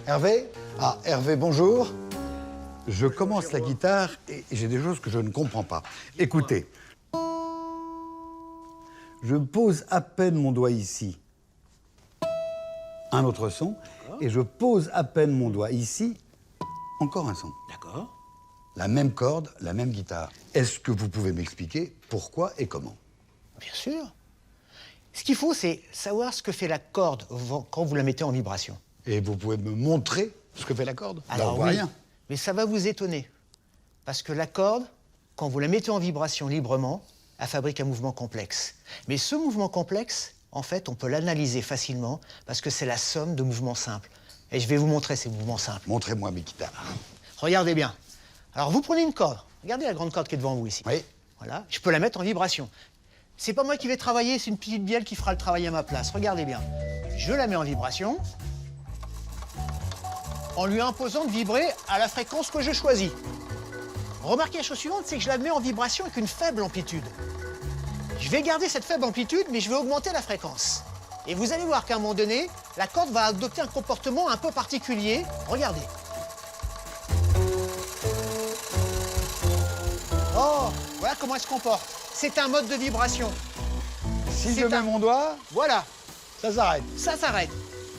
Hervé? Ah, Hervé, bonjour. Je commence la guitare et j'ai des choses que je ne comprends pas. Écoutez. Je pose à peine mon doigt ici. Un autre son. Et je pose à peine mon doigt ici. Encore un son. D'accord. La même corde, la même guitare. Est-ce que vous pouvez m'expliquer pourquoi et comment? Bien sûr. Ce qu'il faut, c'est savoir ce que fait la corde quand vous la mettez en vibration. Et vous pouvez me montrer ce que fait la corde? Là, on voit oui, rien. mais ça va vous étonner. Parce que la corde, quand vous la mettez en vibration librement, elle fabrique un mouvement complexe. Mais ce mouvement complexe, en fait, on peut l'analyser facilement parce que c'est la somme de mouvements simples. Et je vais vous montrer ces mouvements simples. Montrez-moi mes guitares. Regardez bien. Alors, vous prenez une corde. Regardez la grande corde qui est devant vous ici. Oui. Voilà. Je peux la mettre en vibration. C'est pas moi qui vais travailler, c'est une petite bielle qui fera le travail à ma place. Regardez bien. Je la mets en vibration en lui imposant de vibrer à la fréquence que je choisis. Remarquez la chose suivante, c'est que je la mets en vibration avec une faible amplitude. Je vais garder cette faible amplitude, mais je vais augmenter la fréquence. Et vous allez voir qu'à un moment donné, la corde va adopter un comportement un peu particulier. Regardez. Oh, voilà comment elle se comporte. C'est un mode de vibration. Si je mets mon doigt, Voilà, ça s'arrête. ça s'arrête.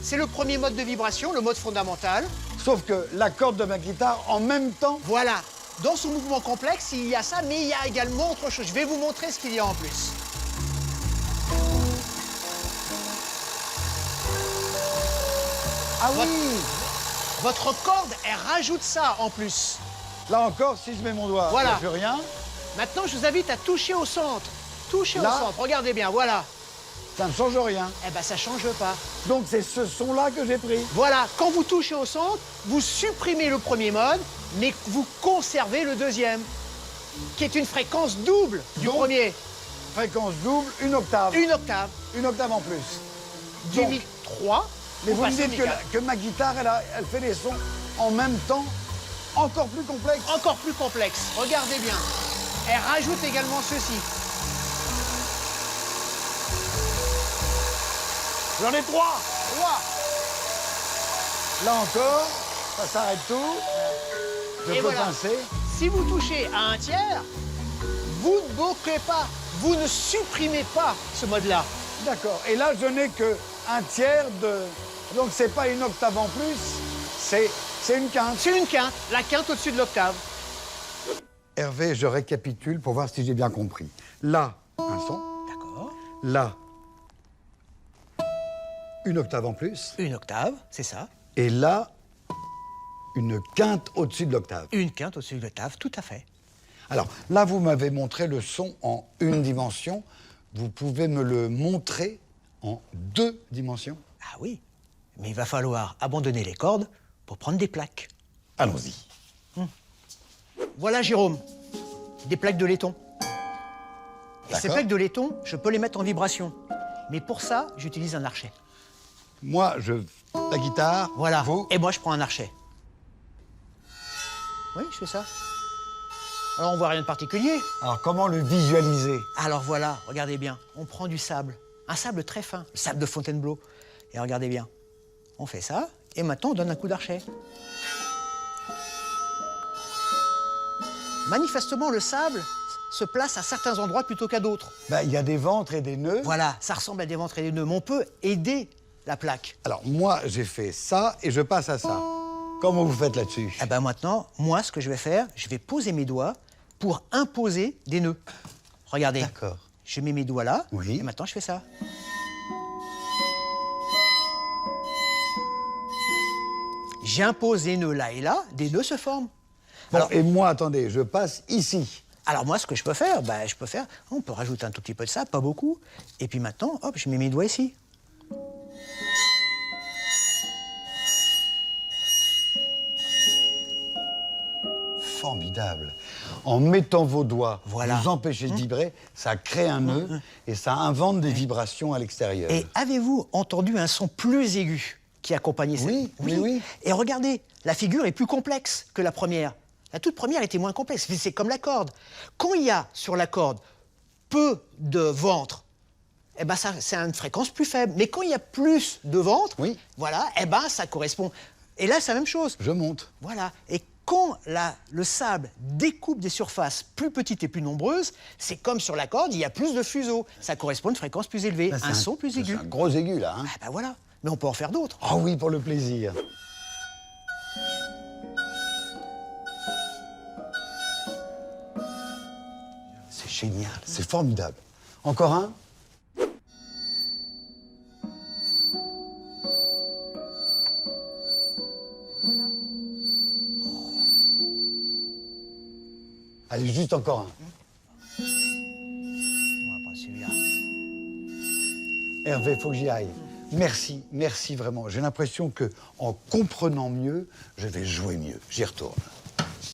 C'est le premier mode de vibration, le mode fondamental. Sauf que la corde de ma guitare, en même temps, Voilà. Dans son mouvement complexe, il y a ça, mais il y a également autre chose. Je vais vous montrer ce qu'il y a en plus. ah oui. Votre corde, elle rajoute ça en plus. Là encore, si je mets mon doigt, Voilà. il n'y a plus rien. Maintenant, je vous invite à toucher au centre. Touchez Là. au centre, regardez bien, voilà. Ça ne change rien. Eh ben, ça change pas. Donc c'est ce son-là que j'ai pris. Voilà, quand vous touchez au centre, vous supprimez le premier mode, mais vous conservez le deuxième, qui est une fréquence double du Donc, premier. Fréquence double, une octave. Une octave, Une octave en plus. du Donc, mi-3. mais vous me passez au dites mi-4. que ma guitare, elle fait des sons en même temps, encore plus complexes. Encore plus complexe. Regardez bien. Elle rajoute également ceci. J'en ai trois. Là encore, ça s'arrête tout. Je Et peux voilà. pincer. Si vous touchez à un tiers, vous ne bloquez pas, vous ne supprimez pas ce mode-là. D'accord. Et là, je n'ai que un tiers de... Donc c'est pas une octave en plus, c'est une quinte. C'est une quinte, la quinte au-dessus de l'octave. Hervé, je récapitule pour voir si j'ai bien compris. Là, un son. D'accord. Là, une octave en plus. Une octave, c'est ça. Et là, une quinte au-dessus de l'octave. Une quinte au-dessus de l'octave, tout à fait. Alors, là, vous m'avez montré le son en une dimension. Vous pouvez me le montrer en deux dimensions? Ah oui, mais il va falloir abandonner les cordes pour prendre des plaques. Allons-y. Voilà, Jérôme, des plaques de laiton. Et ces D'accord. plaques de laiton, je peux les mettre en vibration. Mais pour ça, j'utilise un archet. Moi, la guitare, Voilà. vous... Et moi, je prends un archet. Oui, je fais ça. Alors, on voit rien de particulier. Alors, comment le visualiser? Alors voilà, regardez bien. On prend du sable. Un sable très fin, le sable de Fontainebleau. Et regardez bien. On fait ça, et maintenant, on donne un coup d'archet. Manifestement, le sable se place à certains endroits plutôt qu'à d'autres. Ben, il y a des ventres et des nœuds. Voilà, ça ressemble à des ventres et des nœuds, mais on peut aider la plaque. Alors, moi, j'ai fait ça et je passe à ça. Comment vous faites là-dessus? Eh ben maintenant, moi, ce que je vais faire, je vais poser mes doigts pour imposer des nœuds. Regardez. D'accord. Je mets mes doigts là, Oui. et maintenant je fais ça. J'impose des nœuds là et là, des nœuds se forment. Bon, et moi, attendez, je passe ici. Alors moi, ce que je peux faire, on peut rajouter un tout petit peu de ça, pas beaucoup. Et puis maintenant, hop, je mets mes doigts ici. Formidable. En mettant vos doigts, Voilà. vous empêchez de vibrer, ça crée un nœud et ça invente des vibrations à l'extérieur. Et avez-vous entendu un son plus aigu qui accompagnait ça? Oui, oui. Et regardez, la figure est plus complexe que la première. La toute première était moins complexe, c'est comme la corde. Quand il y a sur la corde peu de ventre eh ben ça, c'est une fréquence plus faible. Mais quand il y a plus de ventre, Oui. voilà, eh ben ça correspond. Et là, c'est la même chose. Je monte. Voilà. Et quand le sable découpe des surfaces plus petites et plus nombreuses, c'est comme sur la corde, il y a plus de fuseaux. Ça correspond à une fréquence plus élevée, Là, c'est un son plus aigu. C'est un gros aigu, là. Hein. Ah ben voilà. Mais on peut en faire d'autres. Ah oui, pour le plaisir. C'est génial, c'est formidable. Encore un? Allez, juste encore un. On va prendre celui-là. Hervé, faut que j'y aille. Merci, merci vraiment. J'ai l'impression que en comprenant mieux, je vais jouer mieux. J'y retourne.